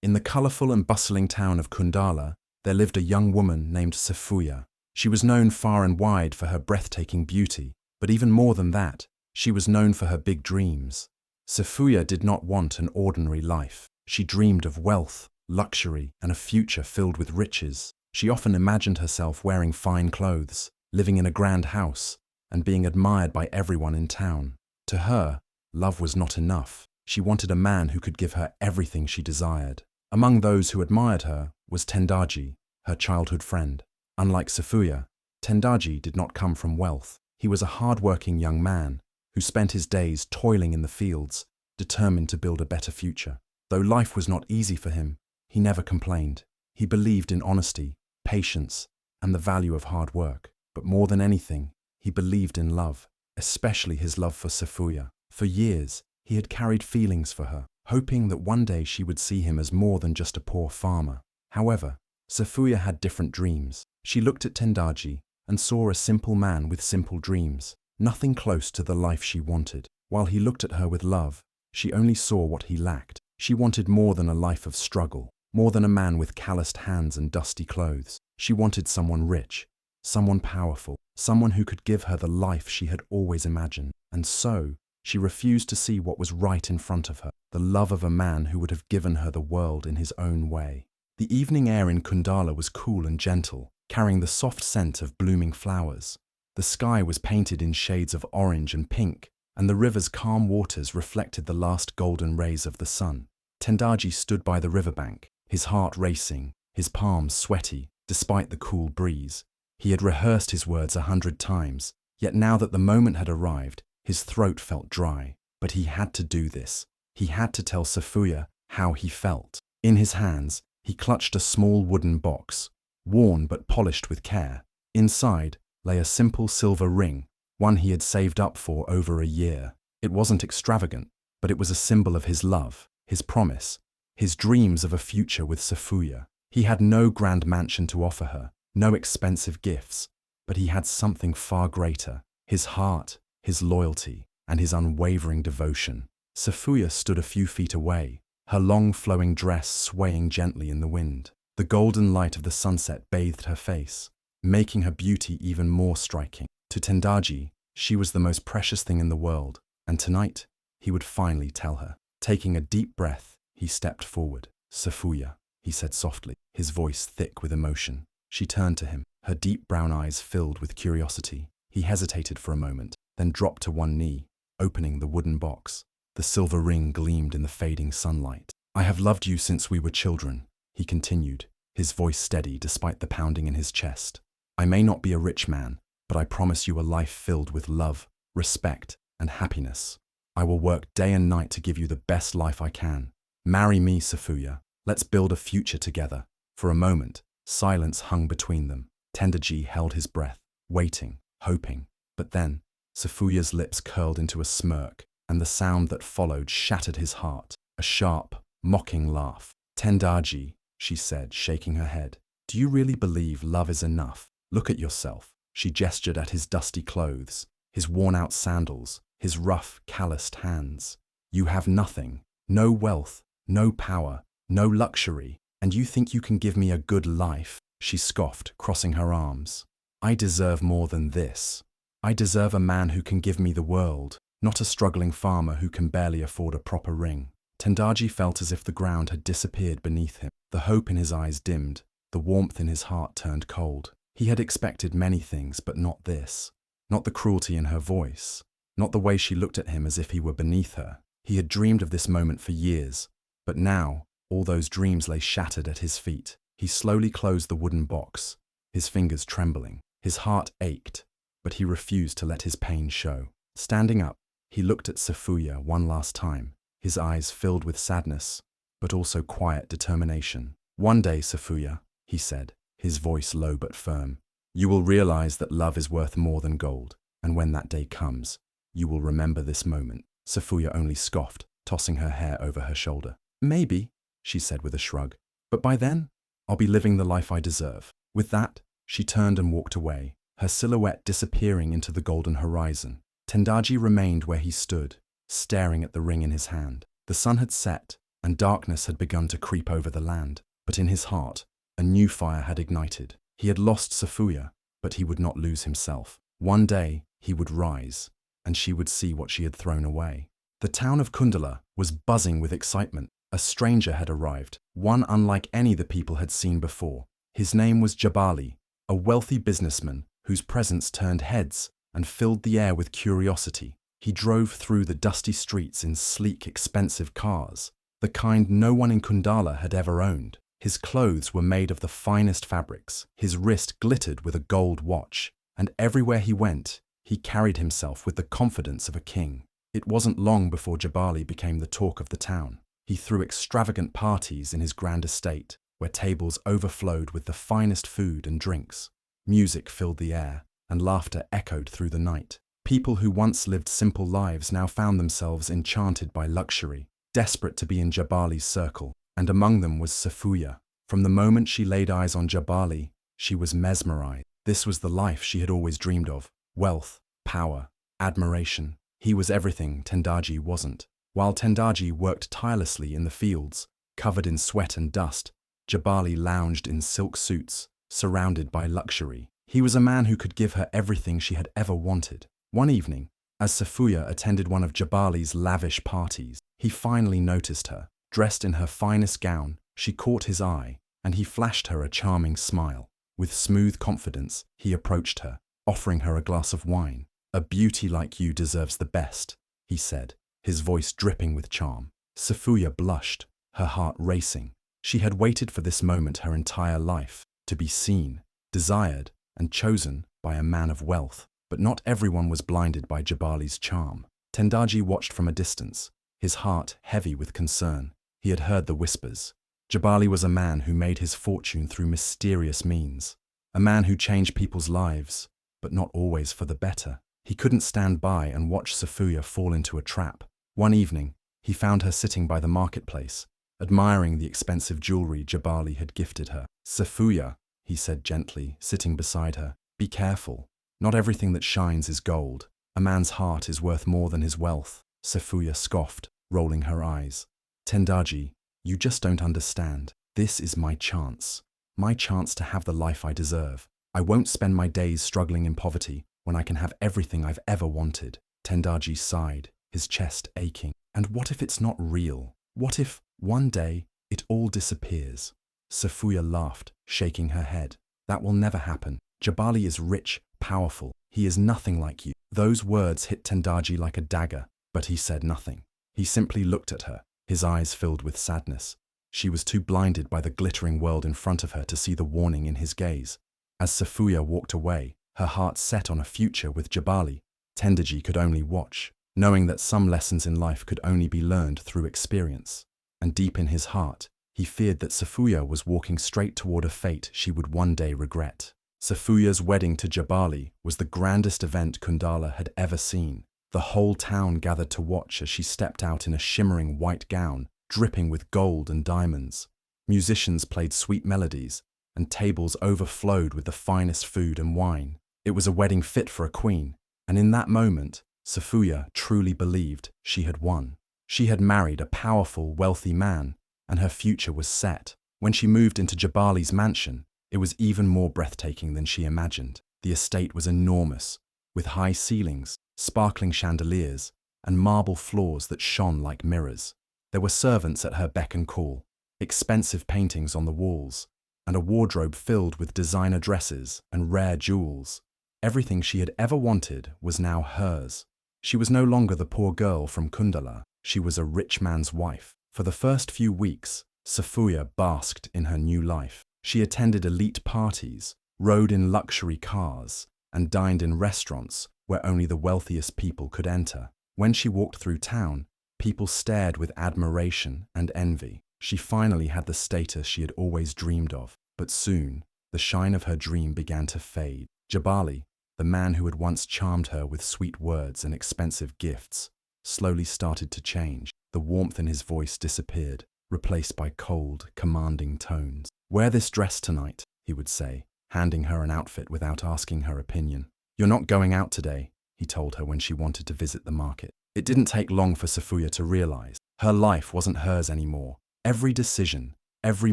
In the colourful and bustling town of Kundala, there lived a young woman named Safuya. She was known far and wide for her breathtaking beauty, but even more than that, she was known for her big dreams. Safuya did not want an ordinary life. She dreamed of wealth, luxury, and a future filled with riches. She often imagined herself wearing fine clothes, living in a grand house, and being admired by everyone in town. To her, love was not enough. She wanted a man who could give her everything she desired. Among those who admired her was Tendaji, her childhood friend. Unlike Safuya, Tendaji did not come from wealth. He was a hard-working young man who spent his days toiling in the fields, determined to build a better future. Though life was not easy for him, he never complained. He believed in honesty, patience, and the value of hard work. But more than anything, he believed in love, especially his love for Safuya. For years, he had carried feelings for her, hoping that one day she would see him as more than just a poor farmer. However, Safuya had different dreams. She looked at Tendaji and saw a simple man with simple dreams, nothing close to the life she wanted. While he looked at her with love, she only saw what he lacked. She wanted more than a life of struggle, more than a man with calloused hands and dusty clothes. She wanted someone rich, someone powerful, someone who could give her the life she had always imagined. And so, she refused to see what was right in front of her, the love of a man who would have given her the world in his own way. The evening air in Kundala was cool and gentle, carrying the soft scent of blooming flowers. The sky was painted in shades of orange and pink, and the river's calm waters reflected the last golden rays of the sun. Tendaji stood by the riverbank, his heart racing, his palms sweaty, despite the cool breeze. He had rehearsed his words 100 times, yet now that the moment had arrived, his throat felt dry. But he had to do this. He had to tell Safuya how he felt. In his hands, he clutched a small wooden box, worn but polished with care. Inside lay a simple silver ring, one he had saved up for over a year. It wasn't extravagant, but it was a symbol of his love, his promise, his dreams of a future with Safuya. He had no grand mansion to offer her, no expensive gifts, but he had something far greater: his heart, his loyalty, and his unwavering devotion. Safuya stood a few feet away, her long flowing dress swaying gently in the wind. The golden light of the sunset bathed her face, making her beauty even more striking. To Tendaji, she was the most precious thing in the world, and tonight, he would finally tell her. Taking a deep breath, he stepped forward. "Safuya," he said softly, his voice thick with emotion. She turned to him, her deep brown eyes filled with curiosity. He hesitated for a moment, then dropped to one knee, opening the wooden box. The silver ring gleamed in the fading sunlight. "I have loved you since we were children," he continued, his voice steady despite the pounding in his chest. "I may not be a rich man, but I promise you a life filled with love, respect, and happiness. I will work day and night to give you the best life I can. Marry me, Safuya. Let's build a future together." For a moment, silence hung between them. Tendaji held his breath, waiting, hoping. But then, Safuya's lips curled into a smirk, and the sound that followed shattered his heart. A sharp, mocking laugh. "Tendaji," she said, shaking her head, "do you really believe love is enough? Look at yourself." She gestured at his dusty clothes, his worn-out sandals, his rough, calloused hands. "You have nothing, no wealth, no power, no luxury, and you think you can give me a good life?" She scoffed, crossing her arms. "I deserve more than this. I deserve a man who can give me the world, not a struggling farmer who can barely afford a proper ring." Tendaji felt as if the ground had disappeared beneath him. The hope in his eyes dimmed, the warmth in his heart turned cold. He had expected many things, but not this. Not the cruelty in her voice, not the way she looked at him as if he were beneath her. He had dreamed of this moment for years, but now all those dreams lay shattered at his feet. He slowly closed the wooden box, his fingers trembling. His heart ached, but he refused to let his pain show. Standing up, he looked at Safuya one last time, his eyes filled with sadness, but also quiet determination. "One day, Safuya," he said, his voice low but firm, "you will realize that love is worth more than gold, and when that day comes, you will remember this moment." Safuya only scoffed, tossing her hair over her shoulder. "Maybe," she said with a shrug, "but by then, I'll be living the life I deserve." With that, she turned and walked away, her silhouette disappearing into the golden horizon. Tendaji remained where he stood, staring at the ring in his hand. The sun had set, and darkness had begun to creep over the land. But in his heart, a new fire had ignited. He had lost Safuya, but he would not lose himself. One day, he would rise, and she would see what she had thrown away. The town of Kundala was buzzing with excitement. A stranger had arrived, one unlike any the people had seen before. His name was Jabali, a wealthy businessman whose presence turned heads and filled the air with curiosity. He drove through the dusty streets in sleek, expensive cars, the kind no one in Kundala had ever owned. His clothes were made of the finest fabrics, his wrist glittered with a gold watch, and everywhere he went, he carried himself with the confidence of a king. It wasn't long before Jabali became the talk of the town. He threw extravagant parties in his grand estate, where tables overflowed with the finest food and drinks. Music filled the air, and laughter echoed through the night. People who once lived simple lives now found themselves enchanted by luxury, desperate to be in Jabali's circle, and among them was Safuya. From the moment she laid eyes on Jabali, she was mesmerized. This was the life she had always dreamed of: wealth, power, admiration. He was everything Tendaji wasn't. While Tendaji worked tirelessly in the fields, covered in sweat and dust, Jabali lounged in silk suits, surrounded by luxury. He was a man who could give her everything she had ever wanted. One evening, as Safuya attended one of Jabali's lavish parties, he finally noticed her. Dressed in her finest gown, she caught his eye, and he flashed her a charming smile. With smooth confidence, he approached her, offering her a glass of wine. "A beauty like you deserves the best," he said, his voice dripping with charm. Safuya blushed, her heart racing. She had waited for this moment her entire life, to be seen, desired, and chosen by a man of wealth. But not everyone was blinded by Jabali's charm. Tendaji watched from a distance, his heart heavy with concern. He had heard the whispers. Jabali was a man who made his fortune through mysterious means, a man who changed people's lives, but not always for the better. He couldn't stand by and watch Safuya fall into a trap. One evening, he found her sitting by the marketplace, admiring the expensive jewelry Jabali had gifted her. "Safuya," he said gently, sitting beside her, "be careful. Not everything that shines is gold. A man's heart is worth more than his wealth." Safuya scoffed, rolling her eyes. "Tendaji, you just don't understand. This is my chance to have the life I deserve. I won't spend my days struggling in poverty when I can have everything I've ever wanted." Tendaji sighed, his chest aching. "And what if it's not real? What if, one day, it all disappears?" Safuya laughed, shaking her head. "That will never happen. Jabali is rich, powerful. He is nothing like you." Those words hit Tendaji like a dagger, but he said nothing. He simply looked at her, his eyes filled with sadness. She was too blinded by the glittering world in front of her to see the warning in his gaze. As Safuya walked away, her heart set on a future with Jabali, Tendaji could only watch, knowing that some lessons in life could only be learned through experience. And deep in his heart, he feared that Safuya was walking straight toward a fate she would one day regret. Safuya's wedding to Jabali was the grandest event Kundala had ever seen. The whole town gathered to watch as she stepped out in a shimmering white gown, dripping with gold and diamonds. Musicians played sweet melodies, and tables overflowed with the finest food and wine. It was a wedding fit for a queen, and in that moment, Safuya truly believed she had won. She had married a powerful, wealthy man, and her future was set. When she moved into Jabali's mansion, it was even more breathtaking than she imagined. The estate was enormous, with high ceilings, sparkling chandeliers, and marble floors that shone like mirrors. There were servants at her beck and call, expensive paintings on the walls, and a wardrobe filled with designer dresses and rare jewels. Everything she had ever wanted was now hers. She was no longer the poor girl from Kundala. She was a rich man's wife. For the first few weeks, Safuya basked in her new life. She attended elite parties, rode in luxury cars, and dined in restaurants where only the wealthiest people could enter. When she walked through town, people stared with admiration and envy. She finally had the status she had always dreamed of. But soon, the shine of her dream began to fade. Jabali, the man who had once charmed her with sweet words and expensive gifts, slowly started to change. The warmth in his voice disappeared, replaced by cold, commanding tones. "Wear this dress tonight," he would say, handing her an outfit without asking her opinion. "You're not going out today," he told her when she wanted to visit the market. It didn't take long for Safuya to realize Her life wasn't hers anymore. Every decision, every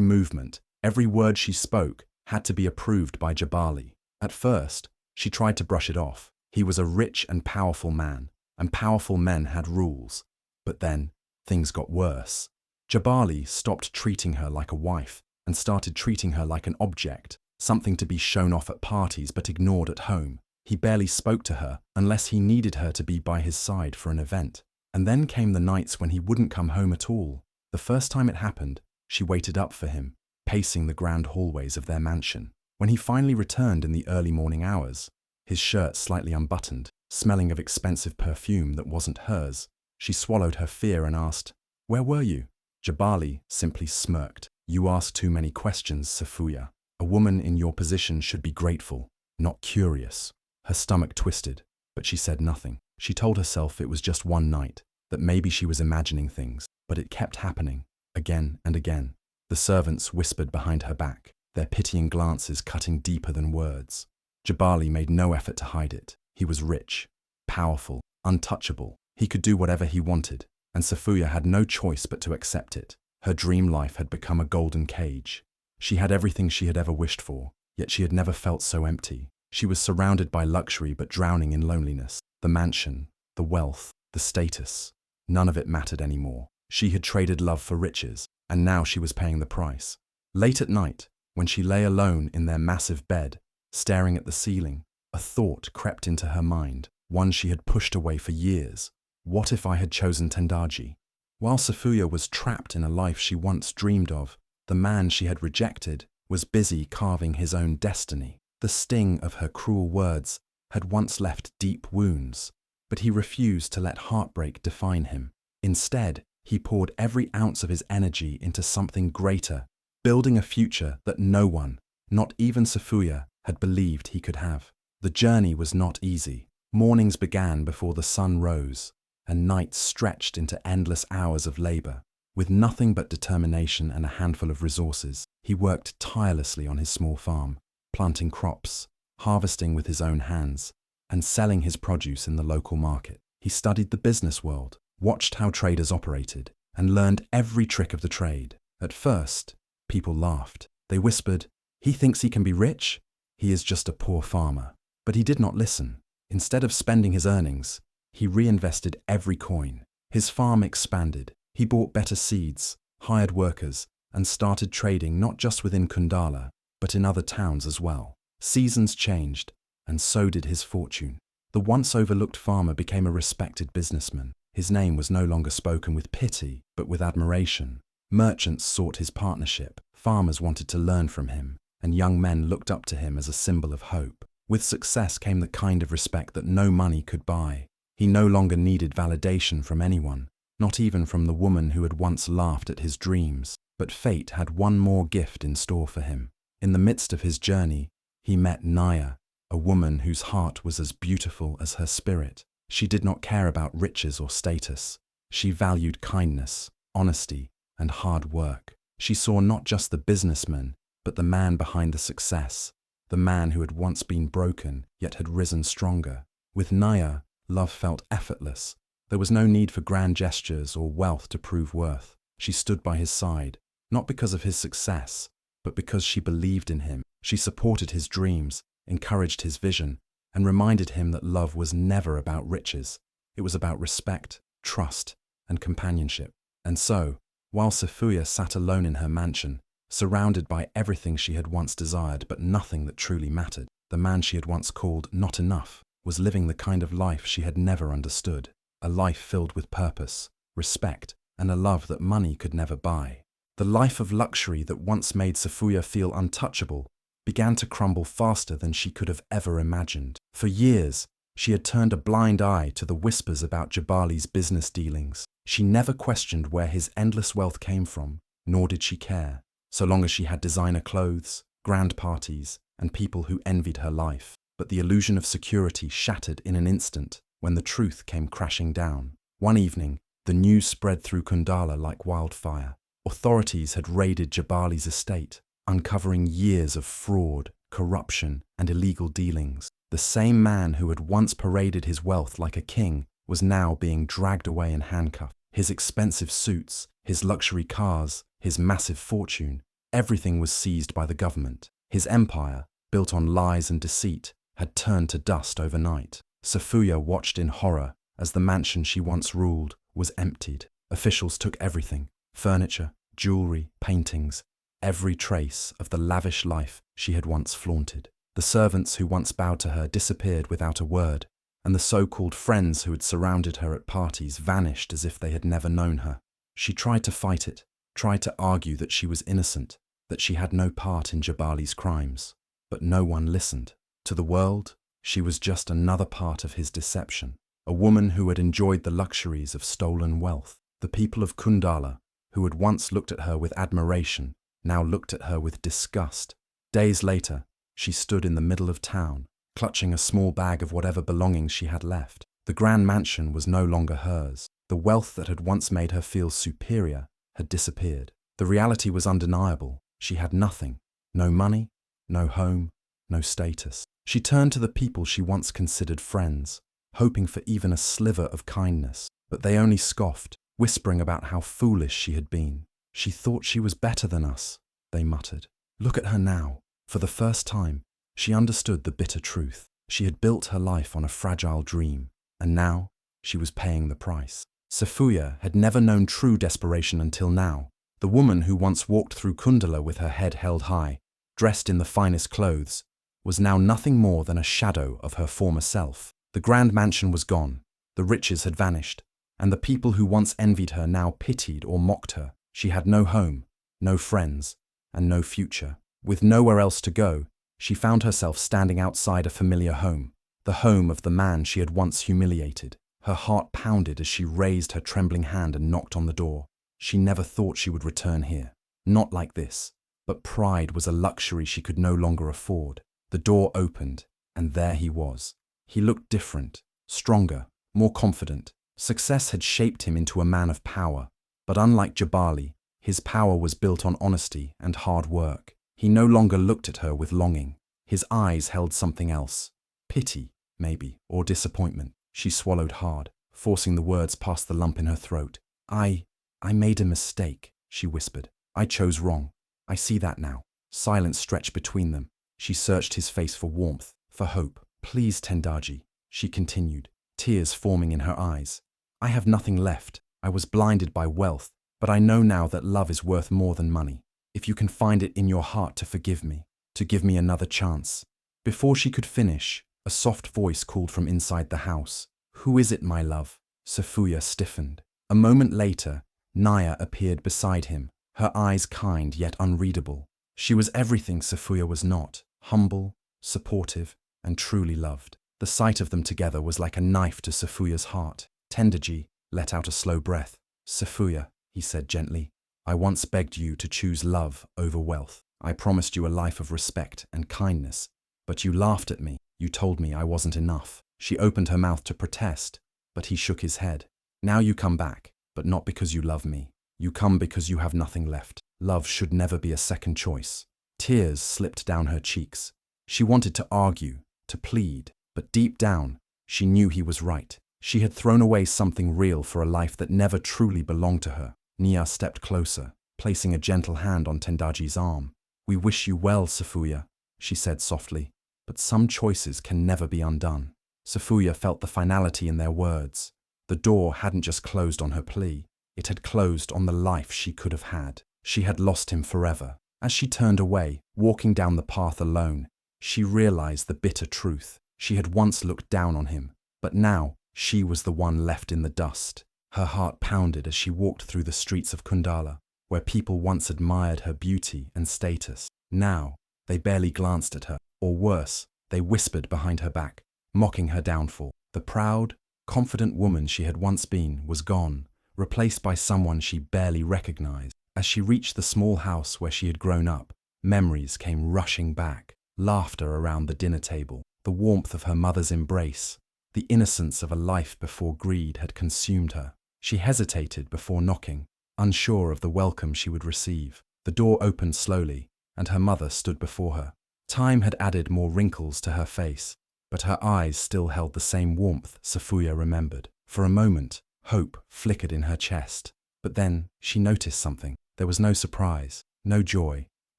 movement, every word she spoke had to be approved by Jabali. At first, she tried to brush it off. He was a rich and powerful man, and powerful men had rules. But then, things got worse. Jabali stopped treating her like a wife and started treating her like an object, something to be shown off at parties but ignored at home. He barely spoke to her unless he needed her to be by his side for an event. And then came the nights when he wouldn't come home at all. The first time it happened, she waited up for him, pacing the grand hallways of their mansion. When he finally returned in the early morning hours, his shirt slightly unbuttoned, smelling of expensive perfume that wasn't hers, she swallowed her fear and asked, "Where were you?" Jabali simply smirked. "You ask too many questions, Safuya. A woman in your position should be grateful, not curious." Her stomach twisted, but she said nothing. She told herself it was just one night, that maybe she was imagining things, but it kept happening, again and again. The servants whispered behind her back, their pitying glances cutting deeper than words. Jabali made no effort to hide it. He was rich, powerful, untouchable. He could do whatever he wanted, and Safuya had no choice but to accept it. Her dream life had become a golden cage. She had everything she had ever wished for, yet she had never felt so empty. She was surrounded by luxury but drowning in loneliness. The mansion, the wealth, the status, none of it mattered anymore. She had traded love for riches, and now she was paying the price. Late at night, when she lay alone in their massive bed, staring at the ceiling, a thought crept into her mind, one she had pushed away for years. What if I had chosen Tendaji? While Safuya was trapped in a life she once dreamed of, the man she had rejected was busy carving his own destiny. The sting of her cruel words had once left deep wounds, but he refused to let heartbreak define him. Instead, he poured every ounce of his energy into something greater, building a future that no one, not even Safuya, had believed he could have. The journey was not easy. Mornings began before the sun rose, and nights stretched into endless hours of labor. With nothing but determination and a handful of resources, he worked tirelessly on his small farm, planting crops, harvesting with his own hands, and selling his produce in the local market. He studied the business world, watched how traders operated, and learned every trick of the trade. At first, people laughed. They whispered, "He thinks he can be rich? He is just a poor farmer." But he did not listen. Instead of spending his earnings, he reinvested every coin. His farm expanded. He bought better seeds, hired workers, and started trading not just within Kundala, but in other towns as well. Seasons changed, and so did his fortune. The once overlooked farmer became a respected businessman. His name was no longer spoken with pity, but with admiration. Merchants sought his partnership, farmers wanted to learn from him, and young men looked up to him as a symbol of hope. With success came the kind of respect that no money could buy. He no longer needed validation from anyone, not even from the woman who had once laughed at his dreams. But fate had one more gift in store for him. In the midst of his journey, he met Naya, a woman whose heart was as beautiful as her spirit. She did not care about riches or status. She valued kindness, honesty, and hard work. She saw not just the businessman, but the man behind the success, the man who had once been broken, yet had risen stronger. With Naya, love felt effortless. There was no need for grand gestures or wealth to prove worth. She stood by his side, not because of his success, but because she believed in him. She supported his dreams, encouraged his vision, and reminded him that love was never about riches. It was about respect, trust, and companionship. And so, while Safuya sat alone in her mansion, surrounded by everything she had once desired but nothing that truly mattered, the man she had once called not enough was living the kind of life she had never understood. A life filled with purpose, respect, and a love that money could never buy. The life of luxury that once made Safuya feel untouchable began to crumble faster than she could have ever imagined. For years, she had turned a blind eye to the whispers about Jabali's business dealings. She never questioned where his endless wealth came from, nor did she care, so long as she had designer clothes, grand parties, and people who envied her life. But the illusion of security shattered in an instant when the truth came crashing down. One evening, the news spread through Kundala like wildfire. Authorities had raided Jabali's estate, uncovering years of fraud, corruption, and illegal dealings. The same man who had once paraded his wealth like a king was now being dragged away in handcuffs. His expensive suits, his luxury cars, his massive fortune, everything was seized by the government. His empire, built on lies and deceit, had turned to dust overnight. Safuya watched in horror as the mansion she once ruled was emptied. Officials took everything: furniture, jewelry, paintings, every trace of the lavish life she had once flaunted. The servants who once bowed to her disappeared without a word, and the so-called friends who had surrounded her at parties vanished as if they had never known her. She tried to fight it, tried to argue that she was innocent, that she had no part in Jabali's crimes. But no one listened. To the world, she was just another part of his deception, a woman who had enjoyed the luxuries of stolen wealth. The people of Kundala, who had once looked at her with admiration, now looked at her with disgust. Days later, she stood in the middle of town, clutching a small bag of whatever belongings she had left. The grand mansion was no longer hers. The wealth that had once made her feel superior had disappeared. The reality was undeniable. She had nothing: no money, no home, no status. She turned to the people she once considered friends, hoping for even a sliver of kindness. But they only scoffed, whispering about how foolish she had been. "She thought she was better than us," they muttered. Look at her now. For the first time, she understood the bitter truth. She had built her life on a fragile dream, and now she was paying the price. Safuya had never known true desperation until now. The woman who once walked through Kundala with her head held high, dressed in the finest clothes, was now nothing more than a shadow of her former self. The grand mansion was gone, the riches had vanished, and the people who once envied her now pitied or mocked her. She had no home, no friends, and no future. With nowhere else to go, she found herself standing outside a familiar home, the home of the man she had once humiliated. Her heart pounded as she raised her trembling hand and knocked on the door. She never thought she would return here. Not like this. But pride was a luxury she could no longer afford. The door opened, and there he was. He looked different, stronger, more confident. Success had shaped him into a man of power, but unlike Jabali, his power was built on honesty and hard work. He no longer looked at her with longing. His eyes held something else. Pity, maybe, or disappointment. She swallowed hard, forcing the words past the lump in her throat. I made a mistake," she whispered. "I chose wrong. I see that now." Silence stretched between them. She searched his face for warmth, for hope. "Please, Tendaji," she continued, tears forming in her eyes. "I have nothing left. I was blinded by wealth, but I know now that love is worth more than money. If you can find it in your heart to forgive me, to give me another chance." Before she could finish, a soft voice called from inside the house. "Who is it, my love?" Safuya stiffened. A moment later, Naya appeared beside him, her eyes kind yet unreadable. She was everything Safuya was not: humble, supportive, and truly loved. The sight of them together was like a knife to Safuya's heart. Tendaji let out a slow breath. "Safuya," he said gently, "I once begged you to choose love over wealth. I promised you a life of respect and kindness, but you laughed at me. You told me I wasn't enough." She opened her mouth to protest, but he shook his head. "Now you come back, but not because you love me. You come because you have nothing left. Love should never be a second choice." Tears slipped down her cheeks. She wanted to argue, to plead, but deep down, she knew he was right. She had thrown away something real for a life that never truly belonged to her. Nia stepped closer, placing a gentle hand on Tendaji's arm. "We wish you well, Safuya," she said softly, "but some choices can never be undone." Safuya felt the finality in their words. The door hadn't just closed on her plea, it had closed on the life she could have had. She had lost him forever. As she turned away, walking down the path alone, she realized the bitter truth. She had once looked down on him, but now she was the one left in the dust. Her heart pounded as she walked through the streets of Kundala, where people once admired her beauty and status. Now, they barely glanced at her, or worse, they whispered behind her back, mocking her downfall. The proud, confident woman she had once been was gone, replaced by someone she barely recognized. As she reached the small house where she had grown up, memories came rushing back. Laughter around the dinner table, the warmth of her mother's embrace, the innocence of a life before greed had consumed her. She hesitated before knocking, unsure of the welcome she would receive. The door opened slowly, and her mother stood before her. Time had added more wrinkles to her face, but her eyes still held the same warmth Safuya remembered. For a moment, Hope flickered in her chest. But then she noticed something. There was no surprise, no joy,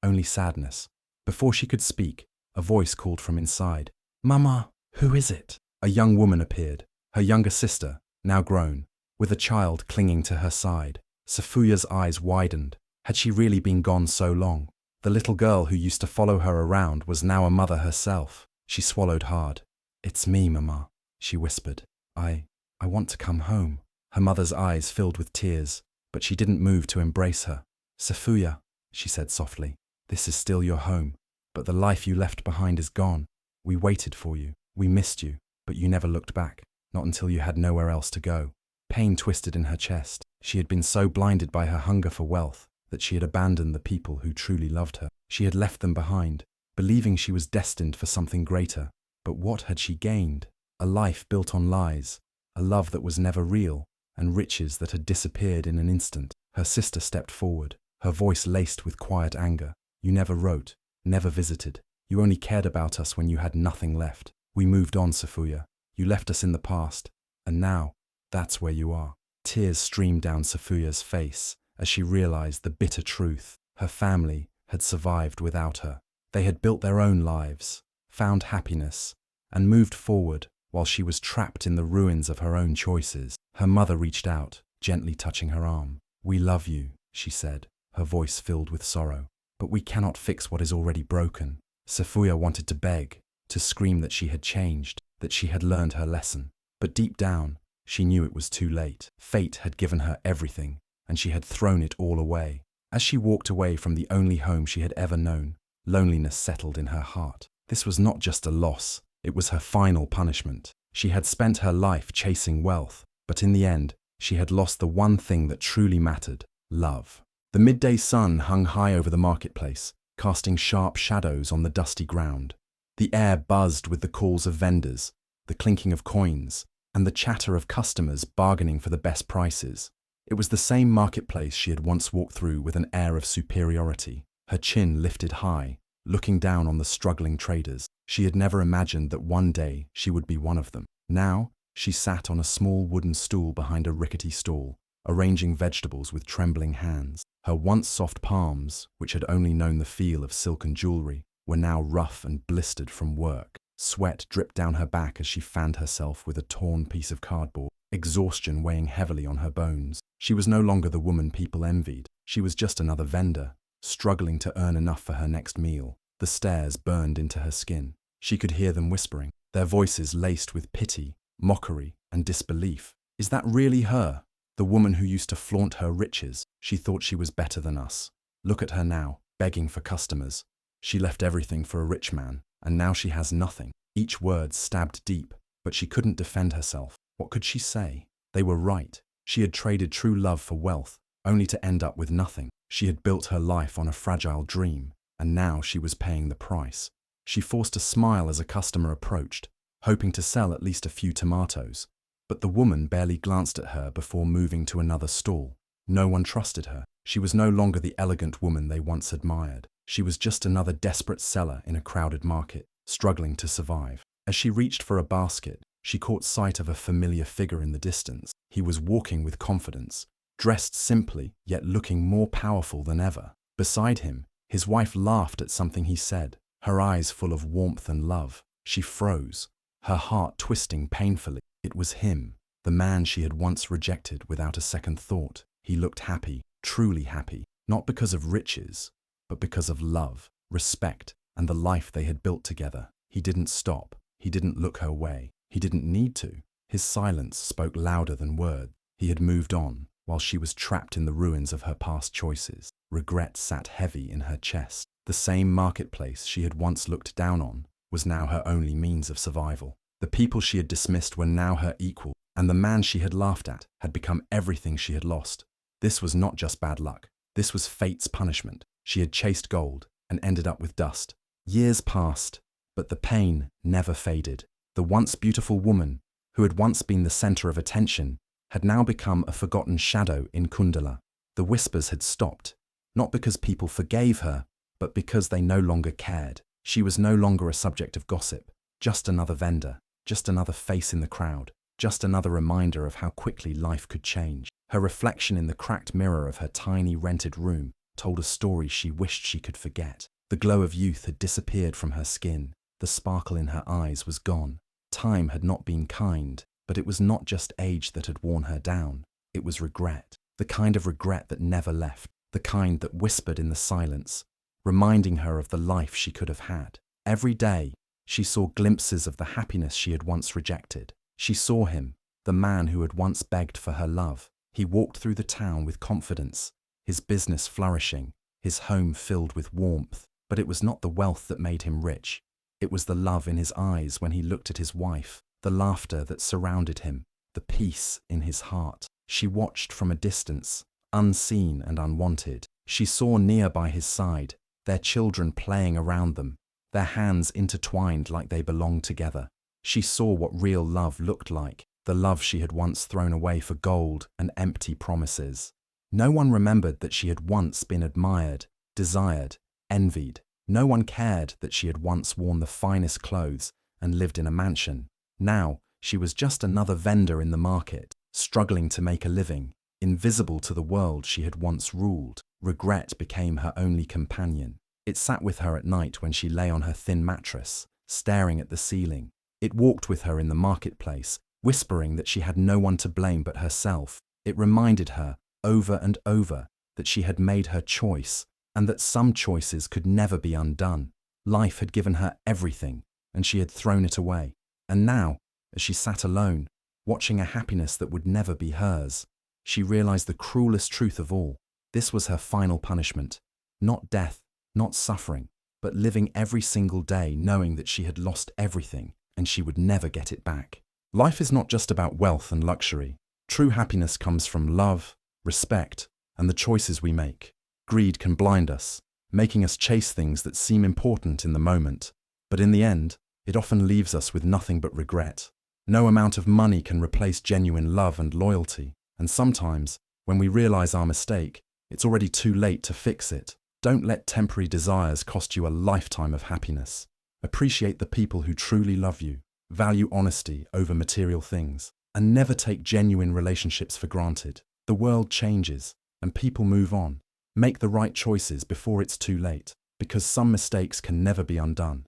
only sadness. Before she could speak, a voice called from inside. "Mama, who is it?" A young woman appeared, her younger sister, now grown, with a child clinging to her side. Safuya's eyes widened. Had she really been gone so long? The little girl who used to follow her around was now a mother herself. She swallowed hard. "It's me, Mama," she whispered. I want to come home." Her mother's eyes filled with tears, but she didn't move to embrace her. "Safuya," she said softly, "this is still your home, but the life you left behind is gone. We waited for you, we missed you, but you never looked back, not until you had nowhere else to go." Pain twisted in her chest. She had been so blinded by her hunger for wealth that she had abandoned the people who truly loved her. She had left them behind, believing she was destined for something greater. But what had she gained? A life built on lies, a love that was never real, and riches that had disappeared in an instant. Her sister stepped forward, her voice laced with quiet anger. "You never wrote, never visited. You only cared about us when you had nothing left. We moved on, Safuya. You left us in the past, and now, that's where you are." Tears streamed down Safuya's face as she realized the bitter truth. Her family had survived without her. They had built their own lives, found happiness, and moved forward while she was trapped in the ruins of her own choices. Her mother reached out, gently touching her arm. "We love you," she said, her voice filled with sorrow. "But we cannot fix what is already broken." Safuya wanted to beg, to scream that she had changed, that she had learned her lesson. But deep down, she knew it was too late. Fate had given her everything, and she had thrown it all away. As she walked away from the only home she had ever known, loneliness settled in her heart. This was not just a loss, it was her final punishment. She had spent her life chasing wealth, but in the end, she had lost the one thing that truly mattered: love. The midday sun hung high over the marketplace, casting sharp shadows on the dusty ground. The air buzzed with the calls of vendors, the clinking of coins, and the chatter of customers bargaining for the best prices. It was the same marketplace she had once walked through with an air of superiority, her chin lifted high, looking down on the struggling traders. She had never imagined that one day she would be one of them. Now, she sat on a small wooden stool behind a rickety stall, arranging vegetables with trembling hands. Her once soft palms, which had only known the feel of silken jewelry, were now rough and blistered from work. Sweat dripped down her back as she fanned herself with a torn piece of cardboard, exhaustion weighing heavily on her bones. She was no longer the woman people envied. She was just another vendor, struggling to earn enough for her next meal. The stares burned into her skin. She could hear them whispering, their voices laced with pity, mockery, and disbelief. Is that really her? The woman who used to flaunt her riches? She thought she was better than us. Look at her now, begging for customers. She left everything for a rich man, and now she has nothing. Each word stabbed deep, but she couldn't defend herself. What could she say? They were right. She had traded true love for wealth, only to end up with nothing. She had built her life on a fragile dream, and now she was paying the price. She forced a smile as a customer approached, hoping to sell at least a few tomatoes. But the woman barely glanced at her before moving to another stall. No one trusted her. She was no longer the elegant woman they once admired. She was just another desperate seller in a crowded market, struggling to survive. As she reached for a basket, she caught sight of a familiar figure in the distance. He was walking with confidence, dressed simply, yet looking more powerful than ever. Beside him, his wife laughed at something he said, her eyes full of warmth and love. She froze, her heart twisting painfully. It was him, the man she had once rejected without a second thought. He looked happy, truly happy, not because of riches, but because of love, respect, and the life they had built together. He didn't stop. He didn't look her way. He didn't need to. His silence spoke louder than words. He had moved on, while she was trapped in the ruins of her past choices. Regret sat heavy in her chest. The same marketplace she had once looked down on was now her only means of survival. The people she had dismissed were now her equal, and the man she had laughed at had become everything she had lost. This was not just bad luck. This was fate's punishment. She had chased gold and ended up with dust. Years passed, but the pain never faded. The once beautiful woman, who had once been the center of attention, had now become a forgotten shadow in Kundala. The whispers had stopped, not because people forgave her, but because they no longer cared. She was no longer a subject of gossip, just another vendor, just another face in the crowd. just another reminder of how quickly life could change. Her reflection in the cracked mirror of her tiny rented room told a story she wished she could forget. The glow of youth had disappeared from her skin. The sparkle in her eyes was gone. Time had not been kind, but it was not just age that had worn her down. It was regret. The kind of regret that never left. The kind that whispered in the silence, reminding her of the life she could have had. Every day, she saw glimpses of the happiness she had once rejected. She saw him, the man who had once begged for her love. He walked through the town with confidence, his business flourishing, his home filled with warmth. But it was not the wealth that made him rich. It was the love in his eyes when he looked at his wife, the laughter that surrounded him, the peace in his heart. She watched from a distance, unseen and unwanted. She saw near by his side, their children playing around them, their hands intertwined like they belonged together. She saw what real love looked like, the love she had once thrown away for gold and empty promises. No one remembered that she had once been admired, desired, envied. No one cared that she had once worn the finest clothes and lived in a mansion. Now, she was just another vendor in the market, struggling to make a living, invisible to the world she had once ruled. Regret became her only companion. It sat with her at night when she lay on her thin mattress, staring at the ceiling. It walked with her in the marketplace, whispering that she had no one to blame but herself. It reminded her, over and over, that she had made her choice, and that some choices could never be undone. Life had given her everything, and she had thrown it away. And now, as she sat alone, watching a happiness that would never be hers, she realized the cruelest truth of all. This was her final punishment. Not death, not suffering, but living every single day knowing that she had lost everything and she would never get it back. Life is not just about wealth and luxury. True happiness comes from love, respect, and the choices we make. Greed can blind us, making us chase things that seem important in the moment, but in the end, it often leaves us with nothing but regret. No amount of money can replace genuine love and loyalty, and sometimes, when we realize our mistake, it's already too late to fix it. Don't let temporary desires cost you a lifetime of happiness. Appreciate the people who truly love you, value honesty over material things, and never take genuine relationships for granted. The world changes, and people move on. Make the right choices before it's too late, because some mistakes can never be undone.